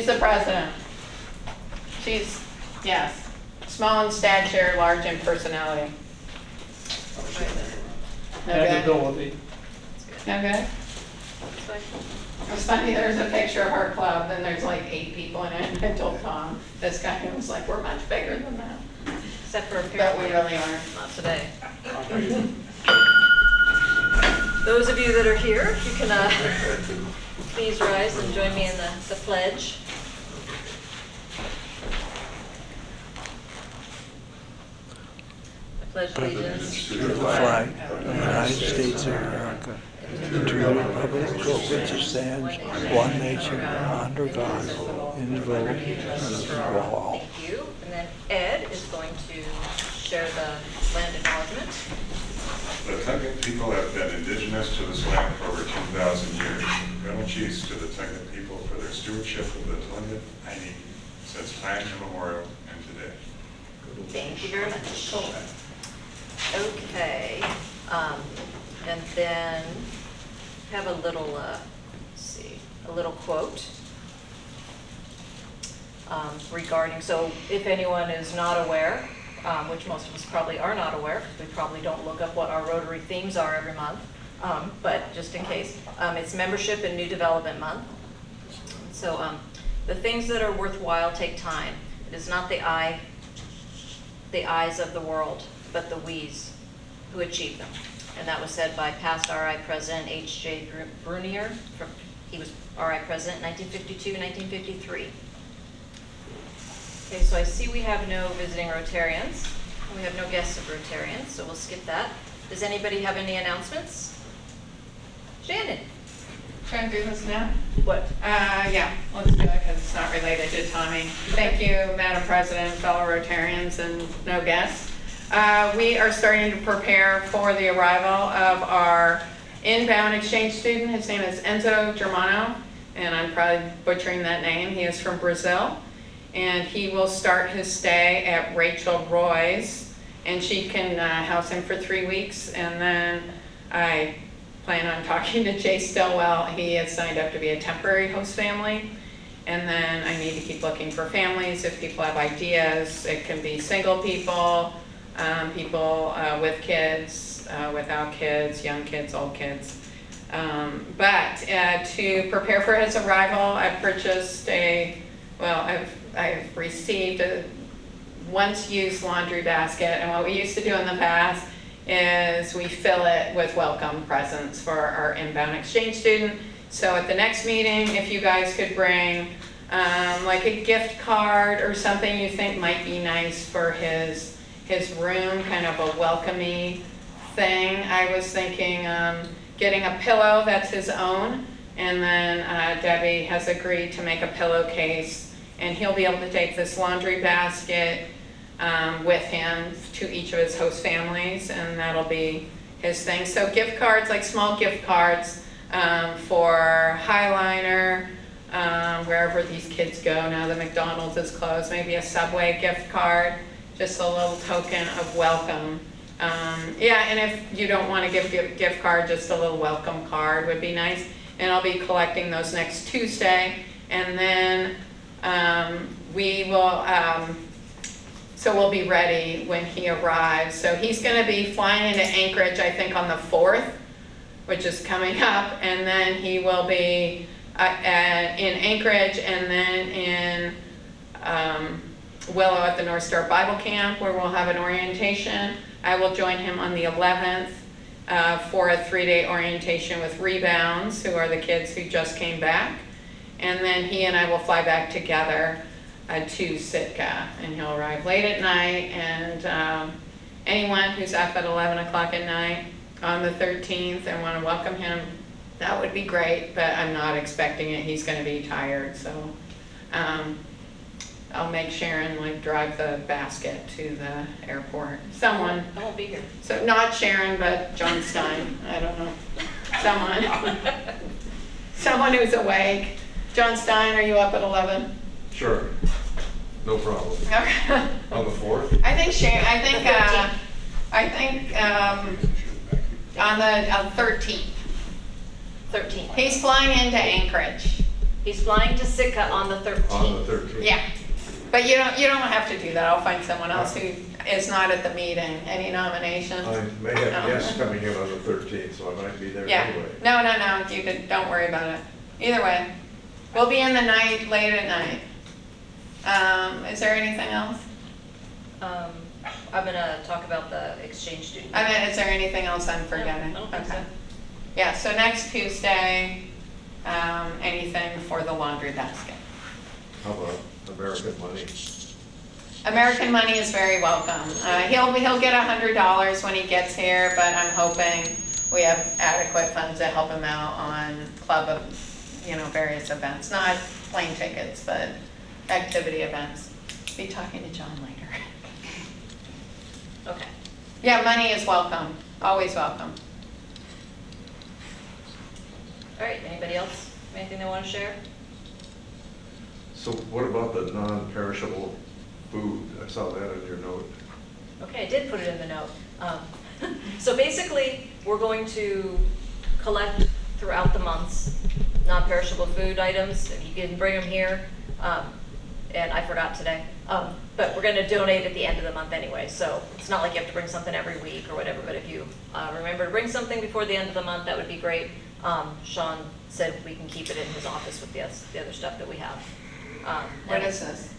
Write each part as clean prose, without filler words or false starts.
She's the president. She's, yes, small in stature, large in personality. And Okay. ability. Okay. It's funny, there's a picture of our club, and there's like 8 people in it, and I told Tom, this guy was like, we're much bigger than that. Except for But we apparently really aren't. not today. Those of you that are here, you can please rise and join me in the pledge. I pledge allegiance To the flag of the United States of America, and to the republic for which it stands, one nation, under God, indivisible, and for all. Thank you. And then Ed is going to share the land acknowledgement. The Tlingit people have been indigenous to this land for over 2,000 years. Granachis to the Tlingit people for their stewardship of the Tlingit Aini since time immemorial and today. Thank you very much. Okay, and then have a little, let's see, a little quote regarding, so if anyone is not aware, which most of us probably are not aware, because we probably don't look up what our Rotary themes are every month, but just in case, it's Membership and New Development Month. So the things that are worthwhile take time. It is not the eyes of the world, but the we's who achieve them. And that was said by past RI President H.J. Brunier. He was RI President in 1952, 1953. Okay, so I see we have no visiting Rotarians. We have no guests of Rotarians, so we'll skip that. Does anybody have any announcements? Shannon? Trying to do this now? What? Yeah, let's do it because it's not related to Tommy. Thank you, Madam President, fellow Rotarians, and no guests. We are starting to prepare for the arrival of our inbound exchange student. His name is Enzo Germano, and I'm probably butchering that name. He is from Brazil, and he will start his stay at Rachel Roy's, and she can house him for 3 weeks, and then I plan on talking to Jay Stillwell. He has signed up to be a temporary host family. And then I need to keep looking for families. If people have ideas, it can be single people, people with kids, without kids, young kids, old kids. But to prepare for his arrival, I've purchased I've received a once used laundry basket. And what we used to do in the past is we fill it with welcome presents for our inbound exchange student. So at the next meeting, if you guys could bring like a gift card or something you think might be nice for his room, kind of a welcoming thing. I was thinking getting a pillow that's his own, and then Debbie has agreed to make a pillowcase, and he'll be able to take this laundry basket with him to each of his host families, and that'll be his thing. So gift cards, like small gift cards for Highliner, wherever these kids go now that McDonald's is closed, maybe a Subway gift card, just a little token of welcome. Yeah, and if you don't want to give a gift card, just a little welcome card would be nice. And I'll be collecting those next Tuesday, and then we will, so we'll be ready when he arrives. So he's going to be flying into Anchorage, I think, on the 4th, which is coming up, and then he will be in Anchorage, and then in Willow at the North Star Bible Camp, where we'll have an orientation. I will join him on the 11th for a 3-day orientation with Rebounds, who are the kids who just came back. And then he and I will fly back together to Sitka, and he'll arrive late at night. And anyone who's up at 11 o'clock at night on the 13th and want to welcome him, that would be great, but I'm not expecting it. He's going to be tired, so I'll make Sharon drive the basket to the airport. Someone. I won't be here. So not Sharon, but John Stein. I don't know. Someone. Someone who's awake. John Stein, are you up at 11? Sure, no problem. Okay. On the 4th? I think Sharon. I think on the 13th. 13th. He's flying into Anchorage. He's flying to Sitka on the 13th. On the 13th. Yeah, but you don't have to do that. I'll find someone else who is not at the meeting. Any nominations? I may have No. guests coming in on the 13th, so I might be there Yeah, anyway. no, don't worry about it. Either way, we'll be in the night, late at night. Is there anything else? I'm gonna talk about the exchange student. I mean, is there anything else I'm forgetting? I don't think so. Okay. Yeah, so next Tuesday, anything for the laundry basket. How about American money? American money is very welcome. He'll get $100 when he gets here, but I'm hoping we have adequate funds to help him out on various events, not plane tickets, but activity events. Be talking to John later. Okay. Yeah, money is welcome, always welcome. All right, anybody else? Anything they want to share? So what about the non-perishable food? I saw that in your note. Okay, I did put it in the note. So basically, we're going to collect throughout the months non-perishable food items. If you can bring them here, and I forgot today. But we're going to donate at the end of the month anyway, so it's not like you have to bring something every week or whatever, but if you remember to bring something before the end of the month, that would be great. Sean said we can keep it in his office with the other stuff that we have. What is this?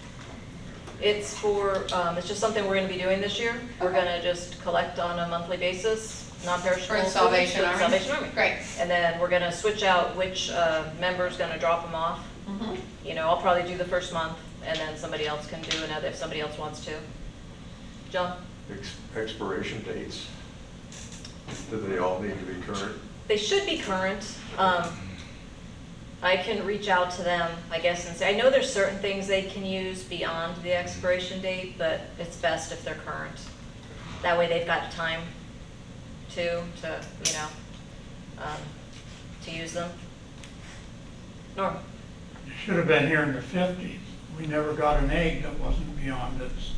It's it's just something we're going to be doing this year. We're going to just collect on a monthly basis, non-perishable. For Salvation food, Army? Salvation Army. Great. And then we're going to switch out which member's going to drop them off. Mhm. I'll probably do the first month, and then somebody else can do another if somebody else wants to. John? Expiration dates, do they all need to be current? They should be current. I can reach out to them, I guess, and say, I know there's certain things they can use beyond the expiration date, but it's best if they're current. That way they've got time to use them. Norm? It should have been here in the 50s. We never got an egg that wasn't beyond its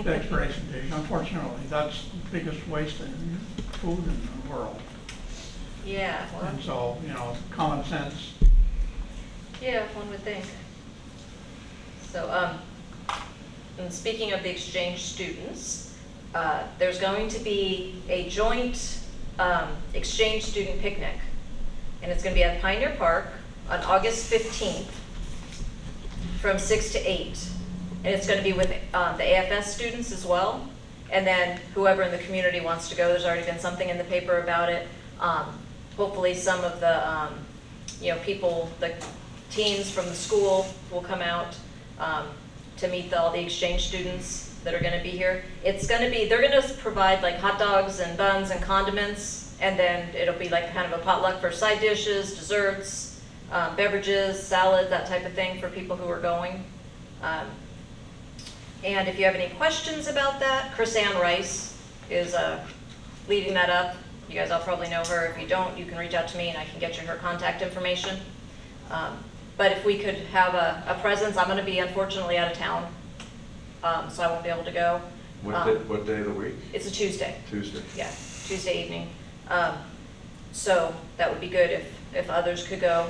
expiration date. Unfortunately, that's the biggest waste in food in the world. Yeah, And so, common sense. yeah, one would think. So, and speaking of the exchange students, there's going to be a joint exchange student picnic. And it's going to be at Pioneer Park on August 15th from 6 to 8. And it's going to be with the AFS students as well. And then whoever in the community wants to go, there's already been something in the paper about it. Hopefully some of the people, the teens from the school will come out to meet all the exchange students that are going to be here. It's going to be, they're going to provide like hot dogs and buns and condiments, and then it'll be like kind of a potluck for side dishes, desserts, beverages, salad, that type of thing for people who are going. And if you have any questions about that, Chris Ann Rice is leading that up. You guys all probably know her. If you don't, you can reach out to me and I can get you her contact information. But if we could have a presence, I'm going to be unfortunately out of town, so I won't be able to go. What day of the week? It's a Tuesday. Tuesday. Yeah, Tuesday evening. So that would be good if others could go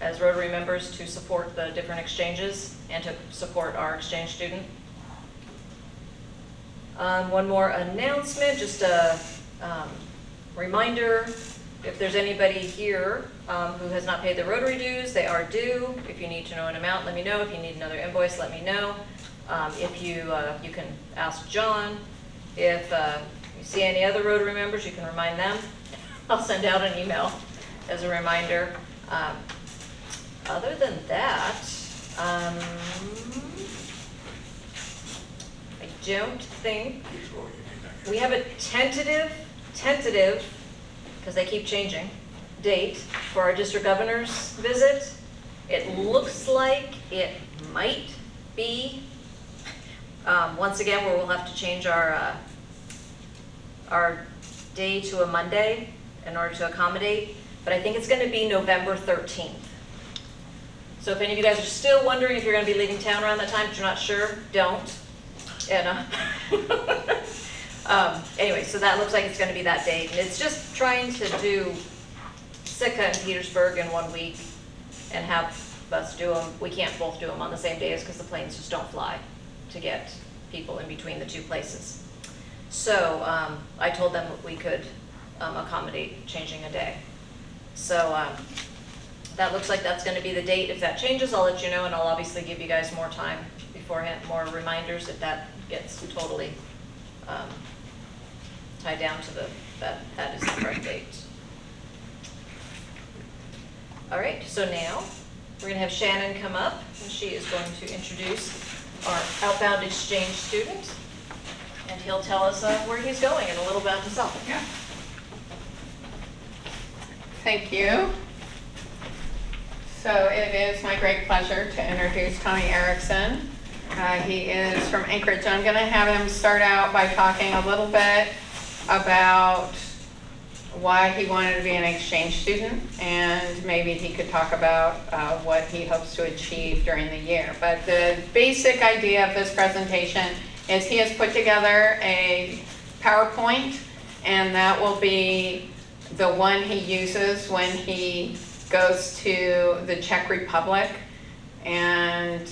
as Rotary members to support the different exchanges and to support our exchange student. One more announcement, just a reminder, if there's anybody here who has not paid the Rotary dues, they are due. If you need to know an amount, let me know. If you need another invoice, let me know. If you can ask John. If you see any other Rotary members, you can remind them. I'll send out an email as a reminder. Other than that, I don't think we have a tentative, because they keep changing, date for our district governor's visit. It looks like it might be, once again, where we'll have to change our day to a Monday in order to accommodate, but I think it's going to be November 13th. So if any of you guys are still wondering if you're going to be leaving town around that time, if you're not sure, don't. And anyway, so that looks like it's going to be that date. And it's just trying to do Sitka and Petersburg in 1 week and have of us do them. We can't both do them on the same days because the planes just don't fly to get people in between the two places. So I told them that we could accommodate changing a day. So that looks like that's going to be the date. If that changes, I'll let you know, and I'll obviously give you guys more time beforehand, more reminders if that gets totally tied down to that is the correct date. All right, so now we're going to have Shannon come up, and she is going to introduce our outbound exchange student, and he'll tell us where he's going and a little about himself. Yeah. Thank you. So it is my great pleasure to introduce Tommy Erickson. He is from Anchorage. I'm going to have him start out by talking a little bit about why he wanted to be an exchange student, and maybe he could talk about what he hopes to achieve during the year. But the basic idea of this presentation is he has put together a PowerPoint, and that will be the one he uses when he goes to the Czech Republic. And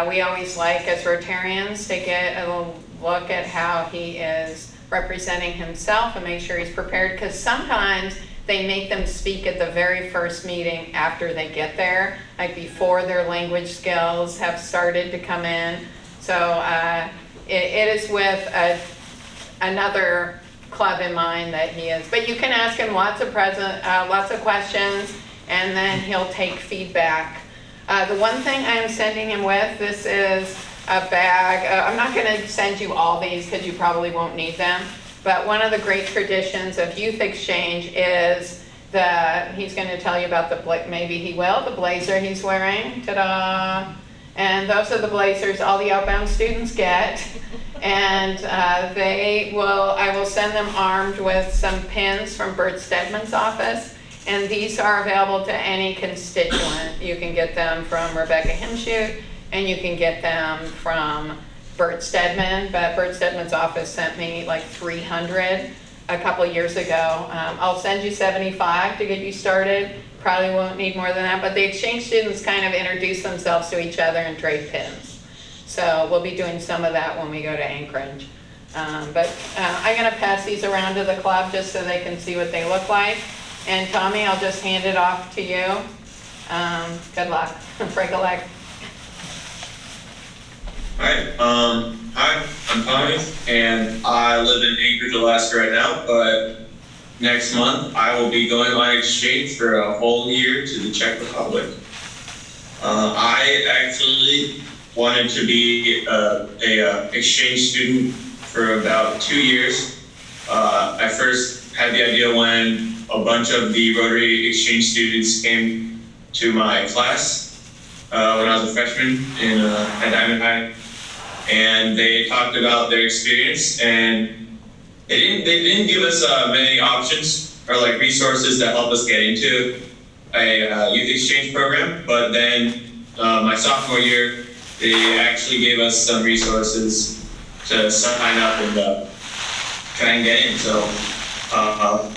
we always like, as Rotarians, to get a look at how he is representing himself and make sure he's prepared, because sometimes they make them speak at the very first meeting after they get there, like before their language skills have started to come in. So it is with another club in mind that he is. But you can ask him lots of questions, and then he'll take feedback. The one thing I am sending him with, this is a bag. I'm not going to send you all these because you probably won't need them. But one of the great traditions of youth exchange is he's going to tell you about maybe he will, the blazer he's wearing. Ta-da! And those are the blazers all the outbound students get. And I will send them armed with some pins from Bert Stedman's office. And these are available to any constituent. You can get them from Rebecca Himshoot, and you can get them from Bert Stedman, but Bert Stedman's office sent me like 300 a couple years ago. I'll send you 75 to get you started. Probably won't need more than that, but the exchange students kind of introduce themselves to each other and trade pins. So we'll be doing some of that when we go to Anchorage. But I'm gonna pass these around to the club just so they can see what they look like. And Tommy, I'll just hand it off to you. Good luck. Break a leg. Hi, I'm Tommy, and I live in Anchorage, Alaska right now, but next month I will be going on exchange for a whole year to the Czech Republic. I actually wanted to be a exchange student for about 2 years. I first had the idea when a bunch of the Rotary exchange students came to my class when I was a freshman at Diamond High, and they talked about their experience, and they didn't give us many options or like resources that help us get into a youth exchange program. But then my sophomore year, they actually gave us some resources to sign up and try and get in. So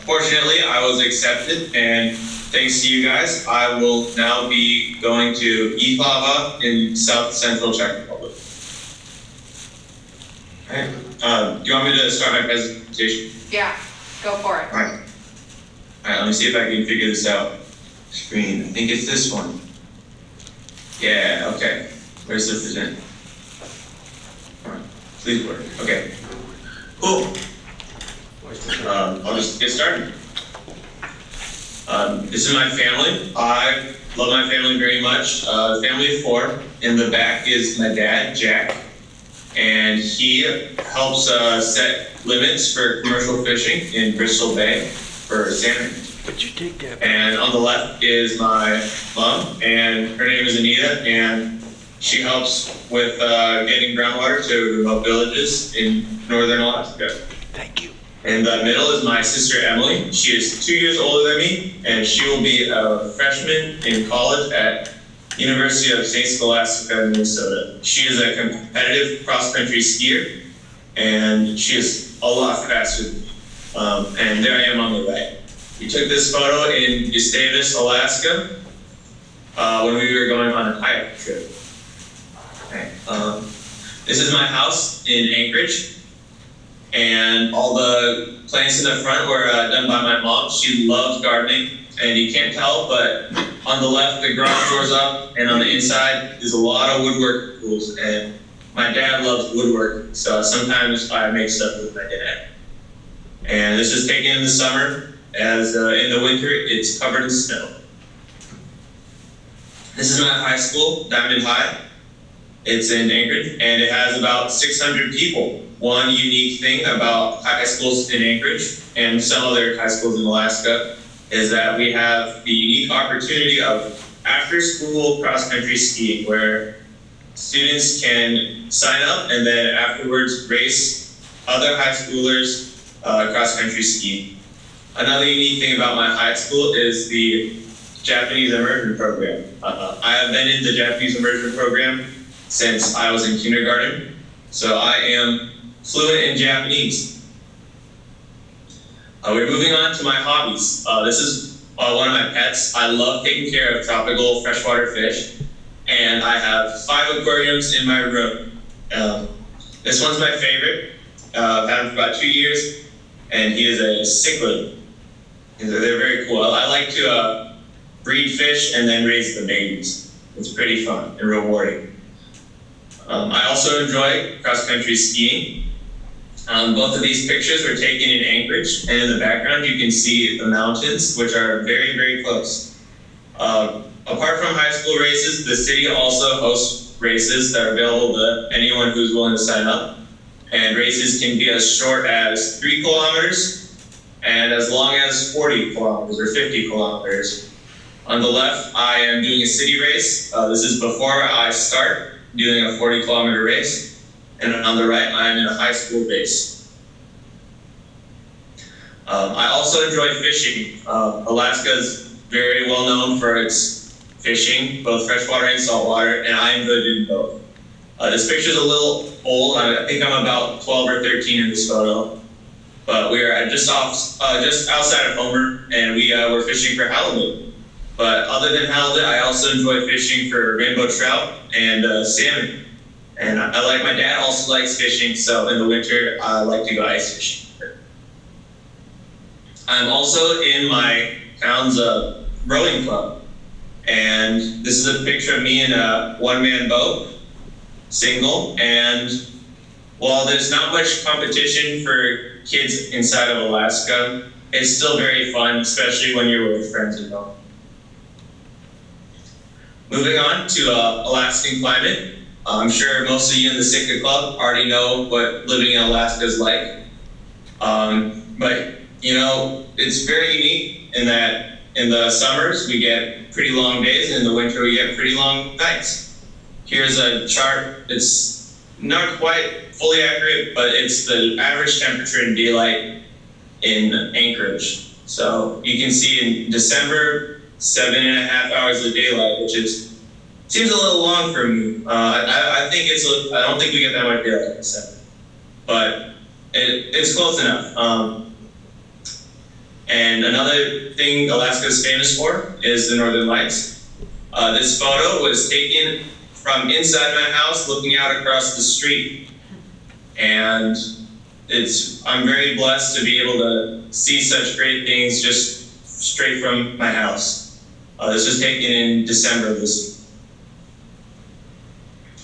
fortunately, I was accepted, and thanks to you guys, I will now be going to Jihlava in South Central Czech Republic. All right. Do you want me to start my presentation? Yeah, go for it. All right. All right, let me see if I can figure this out. Screen, I think it's this one. Yeah, okay. Where's the present? All right, please work. Okay, cool. I'll just get started. This is my family. I love my family very much. Family of 4. In the back is my dad, Jack, and he helps set limits for commercial fishing in Bristol Bay for salmon. Would you take that? And on the left is my mom, and her name is Anita, and she helps with getting groundwater to remote villages in northern Alaska. Thank you. In the middle is my sister Emily. She is 2 years older than me, and she will be a freshman in college at University of St. Scholastica, Minnesota. She is a competitive cross-country skier, and she is a lot faster. And there I am on the right. We took this photo in Gustavus, Alaska, when we were going on a kayak trip. Okay. This is my house in Anchorage, and all the plants in the front were done by my mom. She loves gardening, and you can't tell, but on the left, the garage door's up, and on the inside, there's a lot of woodwork tools, and my dad loves woodwork, so sometimes I make stuff with my dad. And this is taken in the summer, as in the winter, it's covered in snow. This is my high school, Diamond High. It's in Anchorage, and it has about 600 people. One unique thing about high schools in Anchorage and some other high schools in Alaska is that we have the unique opportunity of after-school cross-country skiing, where students can sign up and then afterwards race other high schoolers cross-country skiing. Another unique thing about my high school is the Japanese immersion program. I have been in the Japanese immersion program since I was in kindergarten, so I am fluent in Japanese. We're moving on to my hobbies. This is one of my pets. I love taking care of tropical freshwater fish, and I have 5 aquariums in my room. This one's my favorite. I've had him for about 2 years, and he is a cichlid. They're very cool. I like to breed fish and then raise the babies. It's pretty fun and rewarding. I also enjoy cross-country skiing. Both of these pictures were taken in Anchorage, and in the background you can see the mountains, which are very, very close. Apart from high school races, the city also hosts races that are available to anyone who's willing to sign up. And races can be as short as 3 kilometers and as long as 40 kilometers or 50 kilometers. On the left, I am doing a city race. This is before I start doing a 40-kilometer race. And on the right, I am in a high school race. I also enjoy fishing. Alaska is very well known for its fishing, both freshwater and saltwater, and I am good in both. This picture is a little old. I think I'm about 12 or 13 in this photo. But we are just outside of Homer, and we were fishing for halibut. But other than halibut, I also enjoy fishing for rainbow trout and salmon. And my dad also likes fishing, so in the winter, I like to go ice fishing. I'm also in my town's rowing club. And this is a picture of me in a one-man boat, single. And while there's not much competition for kids inside of Alaska, it's still very fun, especially when you're with friends and home. Moving on to Alaskan climate. I'm sure most of you in the Sitka Club already know what living in Alaska is like. But, you know, it's very unique in that in the summers we get pretty long days, and in the winter we get pretty long nights. Here's a chart. It's not quite fully accurate, but it's the average temperature in daylight in Anchorage. So you can see in December, 7.5 hours of daylight, which seems a little long for me. I don't think we get that much daylight in December, but it's close enough. And another thing Alaska is famous for is the Northern Lights. This photo was taken from inside my house, looking out across the street, and I'm very blessed to be able to see such great things just straight from my house. This was taken in December of this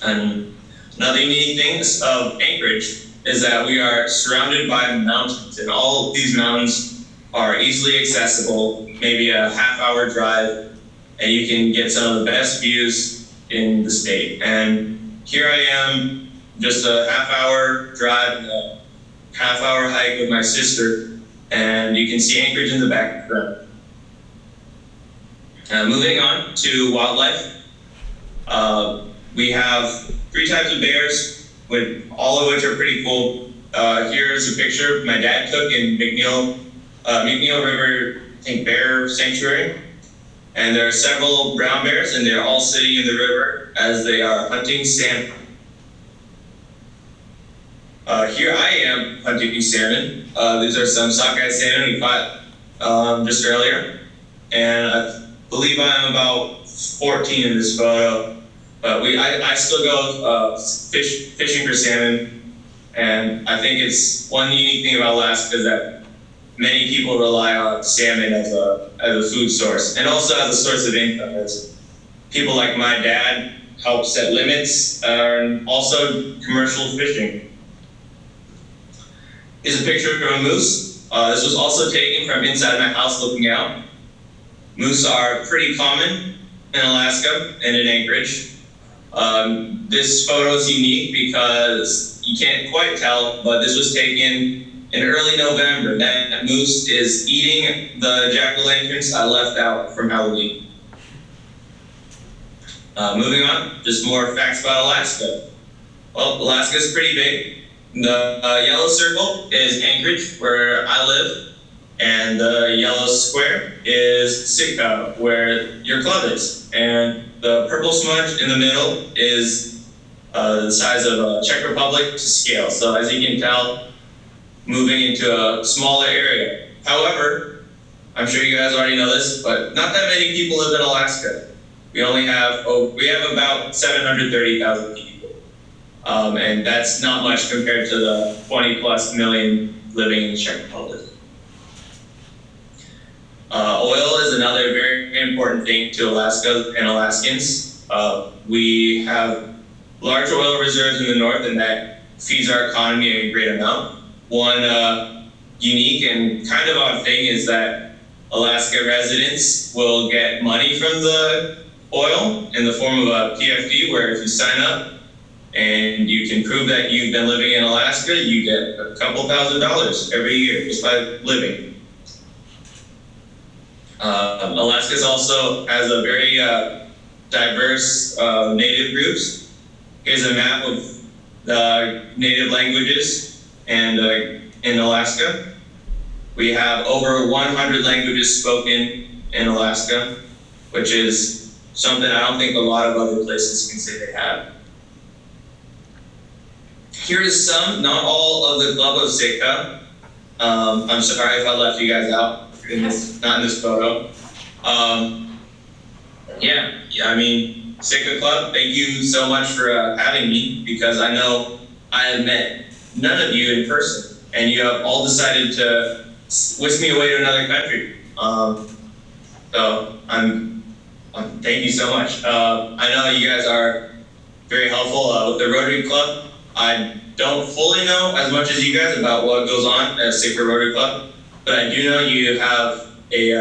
year. And another unique thing of Anchorage is that we are surrounded by mountains, and all of these mountains are easily accessible, maybe a half-hour drive, and you can get some of the best views in the state. And here I am, just a half-hour drive and a half-hour hike with my sister, and you can see Anchorage in the background. Moving on to wildlife. We have 3 types of bears, all of which are pretty cool. Here's a picture my dad took in McNeil River, I think, Bear Sanctuary. And there are several brown bears, and they're all sitting in the river as they are hunting salmon. Here I am hunting salmon. These are some sockeye salmon we caught just earlier. And believe I'm about 14 in this photo, but I still go fishing for salmon, and I think it's one unique thing about Alaska is that many people rely on salmon as a food source, and also as a source of income. As people like my dad help set limits, and also commercial fishing. Here's a picture of a moose. This was also taken from inside my house looking out. Moose are pretty common in Alaska and in Anchorage. This photo is unique because you can't quite tell, but this was taken in early November. That moose is eating the jack-o'-lanterns I left out from Halloween. Moving on, just more facts about Alaska. Well, Alaska is pretty big. The yellow circle is Anchorage, where I live, and the yellow square is Sitka, where your club is. And the purple smudge in the middle is the size of Czech Republic to scale. So as you can tell, moving into a smaller area. However, I'm sure you guys already know this, but not that many people live in Alaska. We have about 730,000 people. And that's not much compared to the 20+ million living in the Czech Republic. Oil is another very important thing to Alaska and Alaskans. We have large oil reserves in the north, and that feeds our economy a great amount. One unique and kind of odd thing is that Alaska residents will get money from the oil in the form of a PFD, where if you sign up and you can prove that you've been living in Alaska, you get a couple $1,000s every year just by living. Alaska also has a very diverse native groups. Here's a map of the native languages and in Alaska. We have over 100 languages spoken in Alaska, which is something I don't think a lot of other places can say they have. Here's some, not all, of the Club of Sitka. I'm sorry if I left you guys out, not in this photo. I mean, Sitka Club, thank you so much for having me, because I know I have met none of you in person, and you have all decided to whisk me away to another country. So thank you so much. I know you guys are very helpful with the Rotary Club. I don't fully know as much as you guys about what goes on at Sitka Rotary Club, but I do know you have a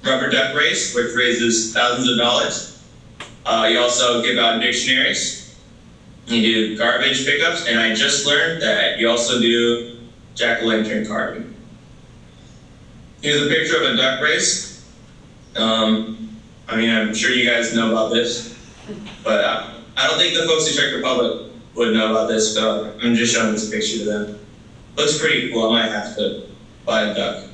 rubber duck race, which raises thousands of dollars. You also give out dictionaries. You do garbage pickups, and I just learned that you also do jack-o'-lantern carving. Here's a picture of a duck race. I'm sure you guys know about this, but I don't think the folks in Czech Republic would know about this, so I'm just showing this picture to them. Looks pretty cool. I might have to buy a duck.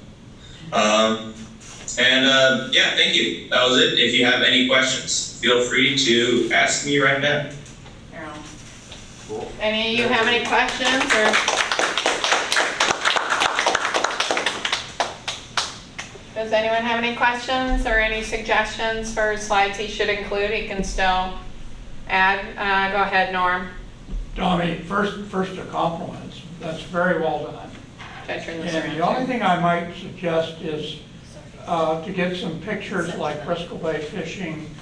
Thank you. That was it. If you have any questions, feel free to ask me right now. Cool. Any of you have any questions or? Does anyone have any questions or any suggestions for slides he should include? He can still add. Go ahead, Norm. Tommy, first a compliment. That's very well done. Should I turn this around? And the only thing I might suggest is to get some pictures like Bristol Bay fishing,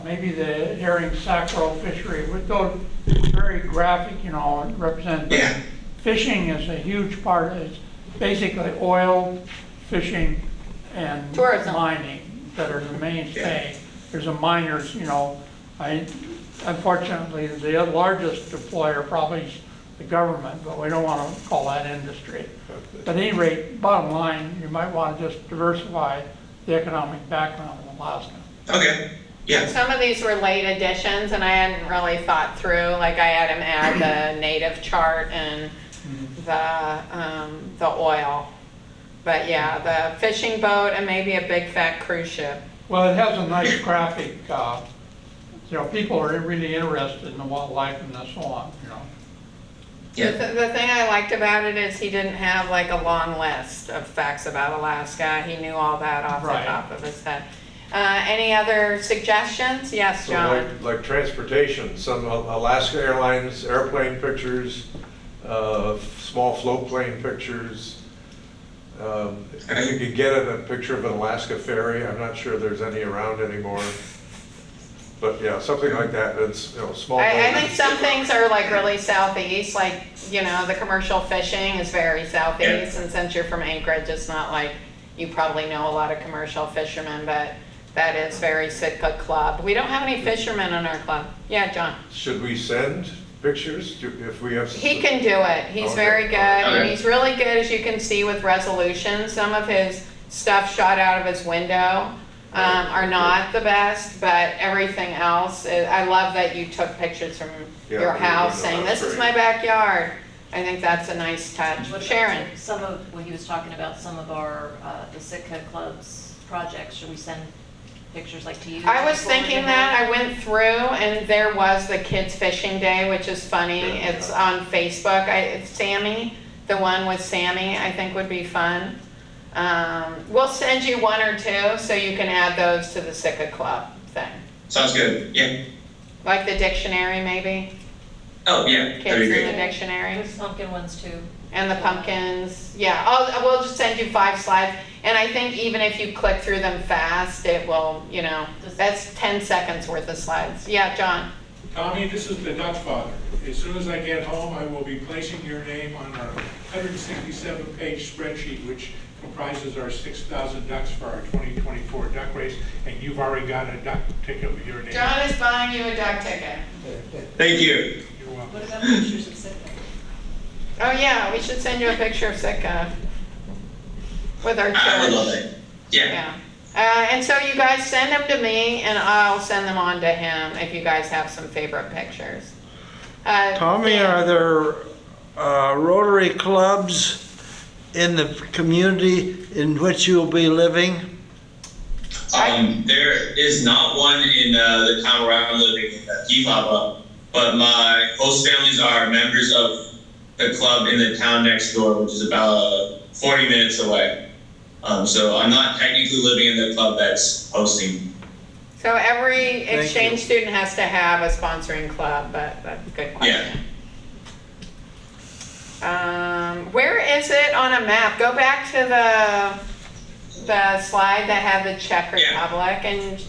maybe the herring sacro fishery, with those very graphic, and represent. Yeah. Fishing is a huge part. It's basically oil, fishing, and tourism, mining that are the mainstay. There's a miners, unfortunately, the largest employer probably is the government, but we don't want to call that industry. But at any rate, bottom line, you might want to just diversify the economic background of Alaska. Okay. Yeah. Some of these were late additions, and I hadn't really thought through. Like I had him add the native chart and the oil. But yeah, the fishing boat and maybe a big fat cruise ship. Well, it has a nice graphic. People are really interested in the wildlife and so on. Yeah. The thing I liked about it is he didn't have like a long list of facts about Alaska. He knew all that off the top of his head. Any other suggestions? Yes, So John? like transportation, some Alaska Airlines airplane pictures, small float plane pictures. If you could get a picture of an Alaska ferry, I'm not sure there's any around anymore. But yeah, something like that, it's, small. I think some things are like really southeast, like, the commercial fishing is very southeast, and since you're from Anchorage, it's not like you probably know a lot of commercial fishermen, but that is very Sitka club. We don't have any fishermen in our club. Yeah, John? Should we send pictures if we have? He can do it. He's Okay. very good, and Okay. he's really good, as you can see, with resolution. Some of his stuff shot out of his window are not the best, but everything else, I love that you took pictures from Yeah, your the house window, saying, that's this is great. my backyard. I think that's a nice touch. What about Sharon? Some of, when he was talking about some of our, the Sitka Club's projects, should we send pictures like to you? I was Forward thinking them that, on? I went through and there was the kids fishing day, which is funny. Yeah. It's on Facebook. It's Sammy, the one with Sammy, I think would be fun. We'll send you one or two so you can add those to the Sitka Club thing. Sounds good, yeah. Like the dictionary maybe, Oh, yeah, that'd kids be in the great. dictionary. There's pumpkin ones too. And the pumpkins, yeah, we'll just send you 5 slides. And I think even if you click through them fast, it will, that's 10 seconds worth of slides. Yeah, John? Tommy, this is the Duck Father. As soon as I get home, I will be placing your name on our 167-page spreadsheet, which comprises our 6,000 ducks for our 2024 duck race, and you've already got a duck ticket with your name. John is buying you a duck ticket. Thank you. You're welcome. What about pictures of Sitka? Oh yeah, we should send you a picture of Sitka with our church. I would love it. Yeah. Yeah. And so you guys send them to me and I'll send them on to him if you guys have some favorite pictures. Tommy, Dan? are there Rotary clubs in the community in which you'll be living? There is not one in the town where I'm living in Kefava, but my host families are members of the club in the town next door, which is about 40 minutes away. So I'm not technically living in the club that's hosting. So every Thank exchange you. student has to have a sponsoring club, but that's a good question. Where is it on a map? Go back to the slide that had the Czech Yeah. Republic and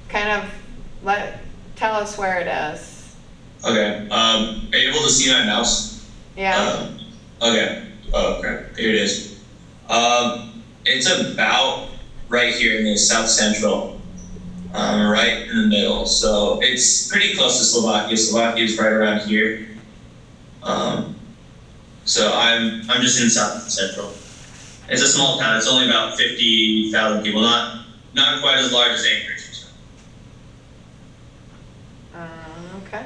kind of tell us where it is. Okay. Are you able to see my mouse? Yeah. Okay. Oh, okay. Here it is. It's about right here in the south central, right in the middle. So it's pretty close to Slovakia. Slovakia is right around here. So I'm just in south central. It's a small town. It's only about 50,000 people. Not quite as large as Anchorage. Okay.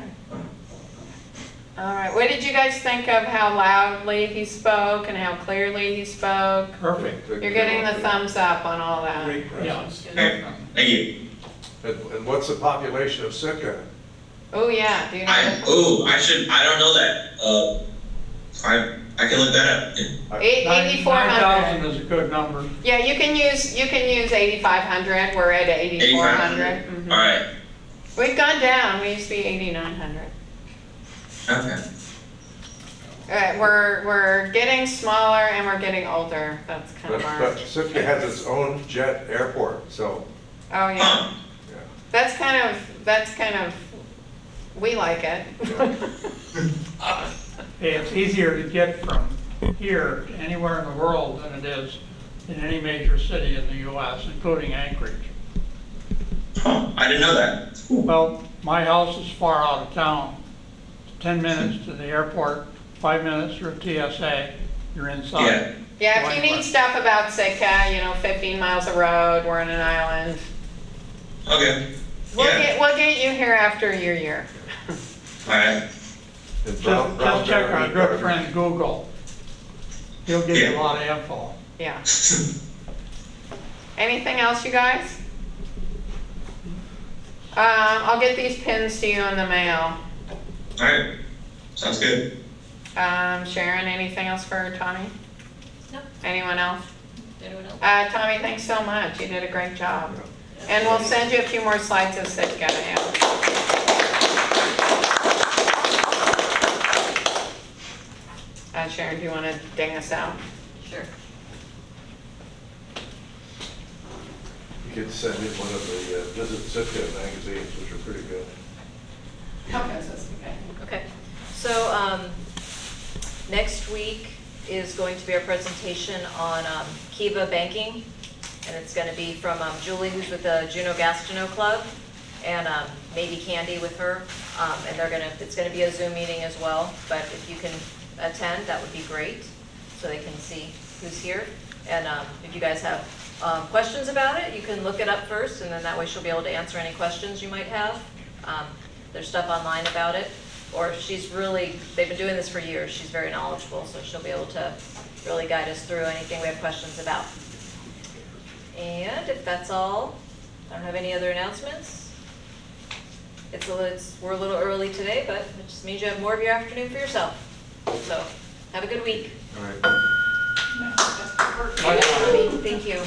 All right. What did you guys think of how loudly he spoke and how clearly he spoke? Perfect. You're getting the thumbs up on all that. Great Yeah. presence. Okay. Thank you. And what's the population of Sitka? Oh yeah. Do you know? I don't know that. I can look that up. 8,400. 9,000 is a good number. Yeah, you can use 8,500. We're at 8,400. Mhm. All right. We've gone down. We used to be 8,900. Okay. All right, we're getting smaller and we're getting older. That's kind of But our. Sitka has its own jet airport, so, Oh yeah. Huh. yeah. That's kind of. We like it. Hey, it's easier to get from here to anywhere in the world than it is in any major city in the US, including Anchorage. Huh. I didn't know that. Well, my house is far out of town. 10 minutes to the airport, 5 minutes through TSA, you're inside. Yeah. Yeah, if you need stuff about Sitka, 15 miles of road, we're on an island. Okay. We'll Yeah. get you here after your year. All right. And Just check our bear good meat friend Google. He'll give you a Yeah. lot of info. Yeah. Anything else, you guys? I'll get these pins to you in the mail. All right. Sounds good. Sharon, anything else for Tommy? No. Anyone else? Anyone else? Tommy, thanks so much. You did a great job. And we'll send you a few more slides of Sitka. Sharon, do you want to ding us out? Sure. You could send in one of the Visit Sitka magazines, which are pretty good. Okay, so it's okay. Okay, so next week is going to be our presentation on Kiva banking, and it's going to be from Julie, who's with the Juneau Gastineau Club, and maybe Candy with her, and it's going to be a Zoom meeting as well, but if you can attend, that would be great, so they can see who's here. And if you guys have questions about it, you can look it up first, and then that way she'll be able to answer any questions you might have. There's stuff online about it, or they've been doing this for years, she's very knowledgeable, so she'll be able to really guide us through anything we have questions about. And if that's all, I don't have any other announcements. We're a little early today, but it just means you have more of your afternoon for yourself. So, have a good week. All right. Bye. Thank you.